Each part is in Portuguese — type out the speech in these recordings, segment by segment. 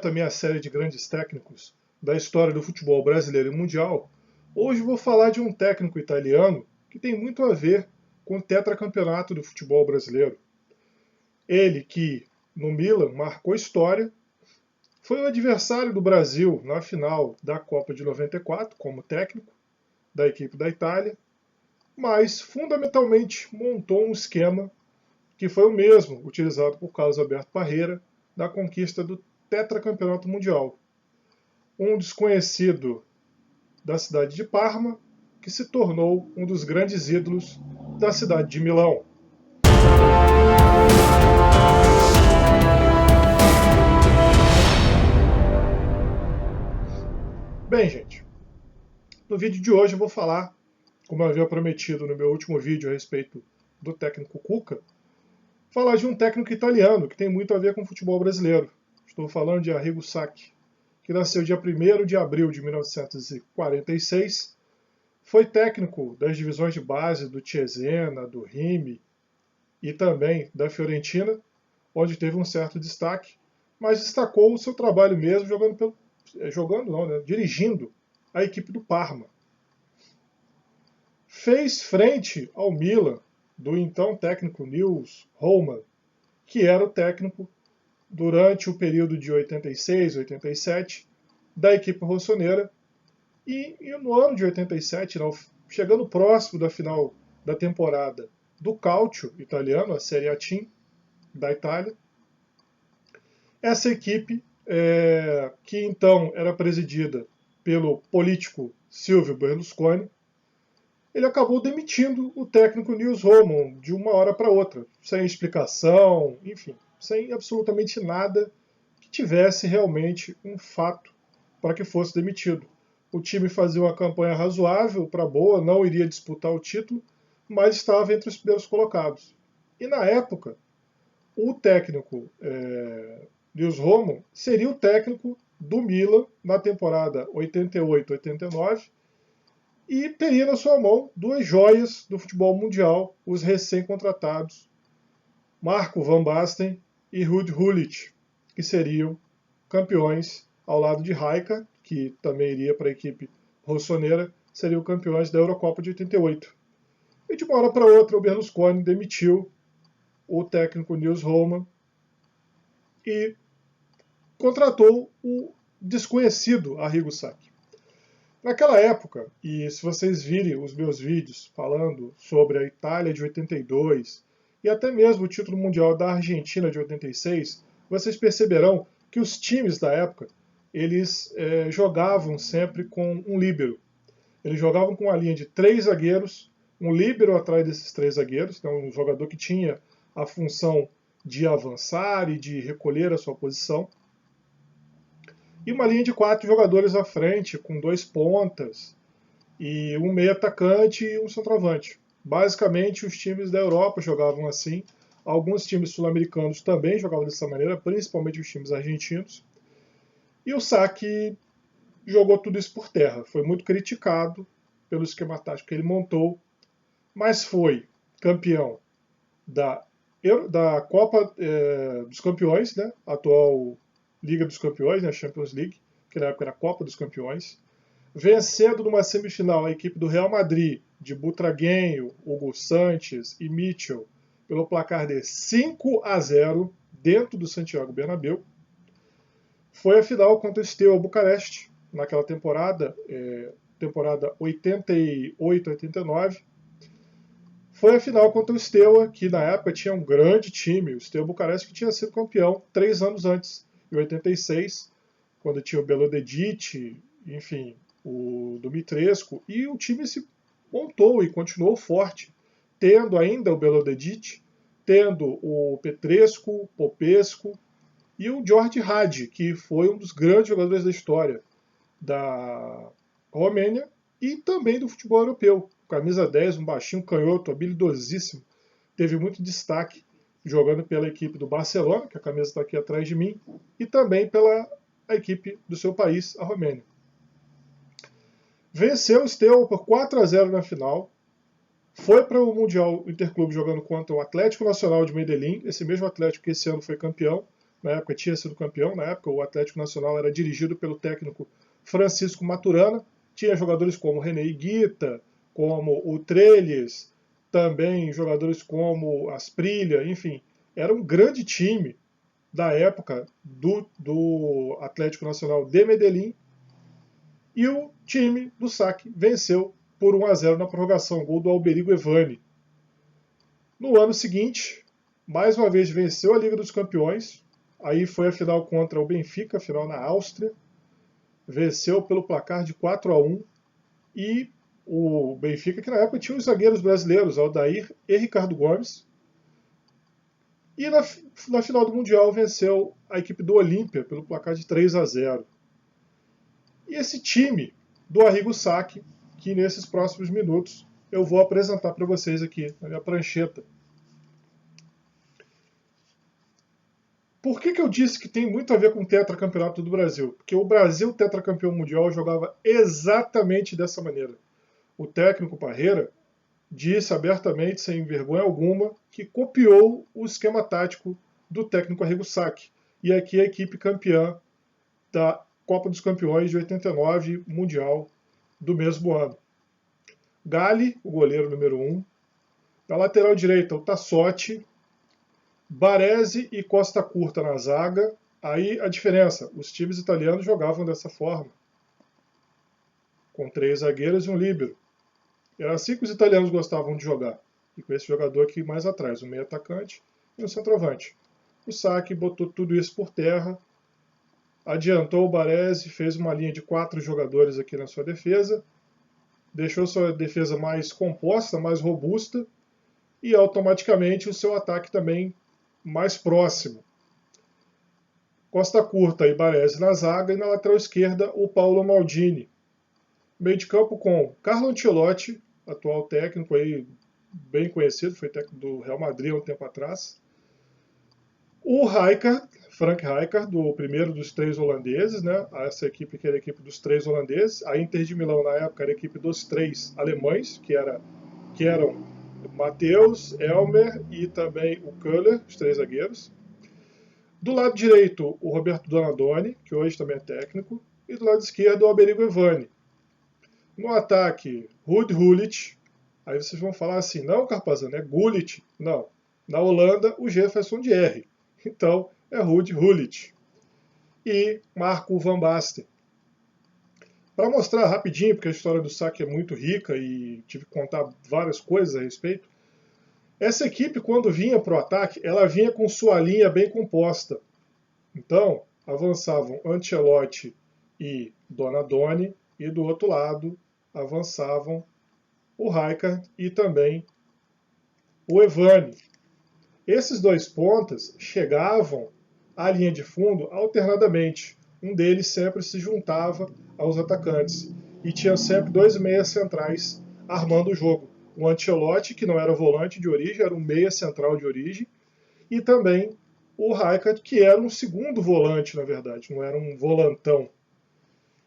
Também a série de grandes técnicos da história do futebol brasileiro e mundial, hoje vou falar de um técnico italiano que tem muito a ver com o tetracampeonato do futebol brasileiro. Ele que, no Milan, marcou história, foi o adversário do Brasil na final da Copa de 94 como técnico da equipe da Itália, mas fundamentalmente montou um esquema que foi o mesmo utilizado por Carlos Alberto Parreira na conquista do tetracampeonato mundial. Um desconhecido da cidade de Parma, que se tornou um dos grandes ídolos da cidade de Milão. Bem, gente, no vídeo de hoje eu vou falar, como eu havia prometido no meu último vídeo a respeito do técnico Cuca, falar de um técnico italiano que tem muito a ver com o futebol brasileiro. Estou falando de Arrigo Sacchi, que nasceu dia 1º de abril de 1946, foi técnico das divisões de base do Cesena, do Rimini e também da Fiorentina, onde teve um certo destaque, mas destacou o seu trabalho mesmo dirigindo a equipe do Parma. Fez frente ao Milan, do então técnico Nils Hohmann, que era o técnico durante o período de 86, 87, da equipe rossoneira, e no ano de 87, chegando próximo da final da temporada do Calcio italiano, a Serie A Team da Itália, essa equipe, que então era presidida pelo político Silvio Berlusconi, ele acabou demitindo o técnico Nils Hohmann de uma hora para outra, sem explicação, enfim, sem absolutamente nada que tivesse realmente um fato para que fosse demitido. O time fazia uma campanha razoável para boa, não iria disputar o título, mas estava entre os primeiros colocados. E na época, o técnico Nils Hohmann seria o técnico do Milan na temporada 88-89 e teria na sua mão duas joias do futebol mundial, os recém-contratados Marco van Basten e Ruud Gullit, que seriam campeões ao lado de Rijkaard, que também iria para a equipe rossoneira, seriam campeões da Eurocopa de 88. E de uma hora para outra o Berlusconi demitiu o técnico Nils Hohmann e contratou o desconhecido Arrigo Sacchi. Naquela época, e se vocês virem os meus vídeos falando sobre a Itália de 82 e até mesmo o título mundial da Argentina de 86, vocês perceberão que os times da época eles jogavam sempre com um líbero. Eles jogavam com uma linha de 3 zagueiros, um líbero atrás desses 3 zagueiros, então um jogador que tinha a função de avançar e de recolher a sua posição, e uma linha de 4 jogadores à frente, com 2 pontas, e um meio atacante e um centroavante. Basicamente, os times da Europa jogavam assim, alguns times sul-americanos também jogavam dessa maneira, principalmente os times argentinos. E o Sacchi jogou tudo isso por terra. Foi muito criticado pelo esquema tático que ele montou, mas foi campeão da Copa dos Campeões, né? Atual Liga dos Campeões, né? Champions League, que na época era a Copa dos Campeões. Vencendo numa semifinal a equipe do Real Madrid, de Butragueño, Hugo Sanches e Mitchell, pelo placar de 5-0 dentro do Santiago Bernabéu. Foi a final contra o Steaua Bucareste, naquela temporada 88-89. Foi a final contra o Steaua, que na época tinha um grande time, o Steaua Bucareste, que tinha sido campeão 3 anos antes, em 86, quando tinha o Belodedic, enfim, o Dumitrescu, e o time se montou e continuou forte, tendo ainda o Belodedic, tendo o Petrescu, o Popescu, e o George Hagi, que foi um dos grandes jogadores da história da Romênia e também do futebol europeu. Camisa 10, um baixinho canhoto, habilidosíssimo. Teve muito destaque jogando pela equipe do Barcelona, que a camisa está aqui atrás de mim, e também pela equipe do seu país, a Romênia. Venceu o Steaua por 4-0 na final. Foi para o Mundial Interclube jogando contra o Atlético Nacional de Medellín, esse mesmo Atlético que esse ano foi campeão na época tinha sido campeão, na época o Atlético Nacional era dirigido pelo técnico Francisco Maturana, tinha jogadores como René Higuita, como o Trelles, também jogadores como Asprilla, enfim, era um grande time da época do Atlético Nacional de Medellín, e o time do Saque venceu por 1-0 na prorrogação, gol do Alberigo Evani. No ano seguinte, mais uma vez venceu a Liga dos Campeões, aí foi a final contra o Benfica, a final na Áustria, venceu pelo placar de 4-1, e o Benfica, que na época tinha os zagueiros brasileiros, Aldair e Ricardo Gomes, e na final do Mundial venceu a equipe do Olímpia pelo placar de 3-0. E esse time do Arrigo Sacchi, que nesses próximos minutos eu vou apresentar para vocês aqui na minha prancheta. Por que eu disse que tem muito a ver com o tetracampeonato do Brasil? Porque o Brasil, tetracampeão mundial, jogava exatamente dessa maneira. O técnico Parreira disse abertamente, sem vergonha alguma, que copiou o esquema tático do técnico Arrigo Sacchi. E aqui a equipe campeã da Copa dos Campeões de 89, Mundial do mesmo ano. Galli, o goleiro número 1. Na lateral direita, o Tassotti. Baresi e Costa Curta na zaga. Aí a diferença, os times italianos jogavam dessa forma, com 3 zagueiros e um líbero. Era assim que os italianos gostavam de jogar. E com esse jogador aqui mais atrás, um meio atacante e um centroavante. O Sacchi botou tudo isso por terra, adiantou o Baresi, fez uma linha de 4 jogadores aqui na sua defesa, deixou sua defesa mais composta, mais robusta, e automaticamente o seu ataque também mais próximo. Costa Curta e Baresi na zaga, e na lateral esquerda o Paolo Maldini. Meio de campo com Carlo Ancelotti, atual técnico aí bem conhecido, foi técnico do Real Madrid há um tempo atrás. O Rijkaard, Frank Rijkaard, do primeiro dos 3 holandeses, né? Essa equipe que era a equipe dos 3 holandeses. A Inter de Milão na época era a equipe dos 3 alemães, que eram Matheus, Elmer e também o Köhler, os 3 zagueiros. Do lado direito, o Roberto Donadoni, que hoje também é técnico, e do lado esquerdo, o Alberigo Evani. No ataque, Ruud Gullit. Aí vocês vão falar assim, não, Carpazano, é Gullit. Não. Na Holanda, o Jefferson de R. Então, é Ruud Gullit. E Marco van Basten. Para mostrar rapidinho, porque a história do Sacchi é muito rica e tive que contar várias coisas a respeito, essa equipe, quando vinha para o ataque, ela vinha com sua linha bem composta. Então, avançavam Ancelotti e Donadoni, e do outro lado avançavam o Rijkaard e também o Evani. Esses 2 pontas chegavam à linha de fundo alternadamente. Um deles sempre se juntava aos atacantes. E tinha sempre 2 meias centrais armando o jogo. O Ancelotti, que não era volante de origem, era um meia central de origem. E também o Rijkaard, que era um segundo volante, na verdade, não era um volantão.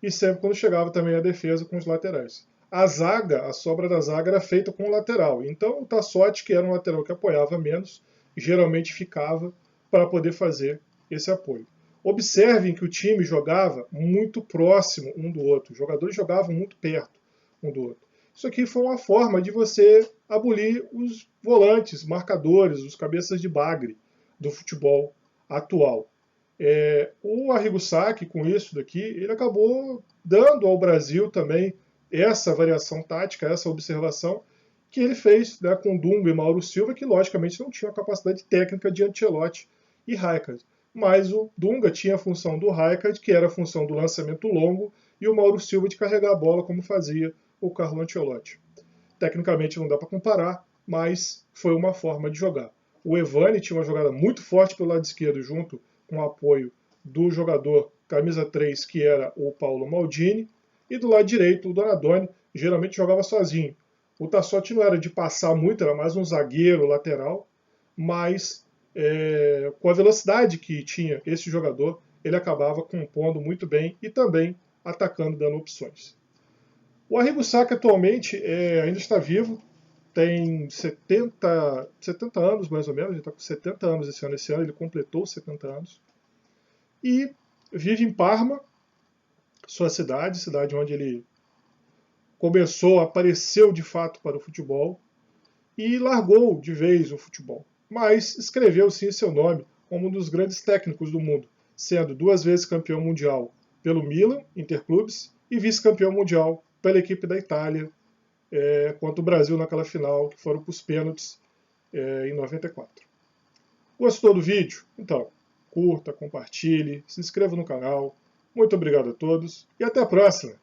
E sempre quando chegava também a defesa com os laterais. A zaga, a sobra da zaga era feita com o lateral. Então o Tassotti, que era um lateral que apoiava menos, geralmente ficava para poder fazer esse apoio. Observem que o time jogava muito próximo um do outro. Os jogadores jogavam muito perto um do outro. Isso aqui foi uma forma de você abolir os volantes, marcadores, os cabeças de bagre do futebol atual. O Arrigo Sacchi, com isso daqui, ele acabou dando ao Brasil também essa variação tática, essa observação que ele fez, né, com Dunga e Mauro Silva, que logicamente não tinham a capacidade técnica de Ancelotti e Rijkaard. Mas o Dunga tinha a função do Rijkaard, que era a função do lançamento longo, e o Mauro Silva de carregar a bola, como fazia o Carlo Ancelotti. Tecnicamente não dá para comparar, mas foi uma forma de jogar. O Evani tinha uma jogada muito forte pelo lado esquerdo, junto com o apoio do jogador camisa 3, que era o Paolo Maldini, e do lado direito o Donadoni geralmente jogava sozinho. O Tassotti não era de passar muito, era mais um zagueiro lateral, mas com a velocidade que tinha esse jogador, ele acabava compondo muito bem e também atacando, dando opções. O Arrigo Sacchi atualmente ainda está vivo, tem 70 anos mais ou menos, ele está com 70 anos esse ano ele completou 70 anos. e vive em Parma, sua cidade onde ele começou, apareceu de fato para o futebol e largou de vez o futebol. Mas escreveu sim seu nome como um dos grandes técnicos do mundo, sendo 2 vezes campeão mundial pelo Milan, Interclubes, e vice-campeão mundial pela equipe da Itália, contra o Brasil naquela final, que foram para os pênaltis em 94. Gostou do vídeo? Então, curta, compartilhe, se inscreva no canal. Muito obrigado a todos e até a próxima!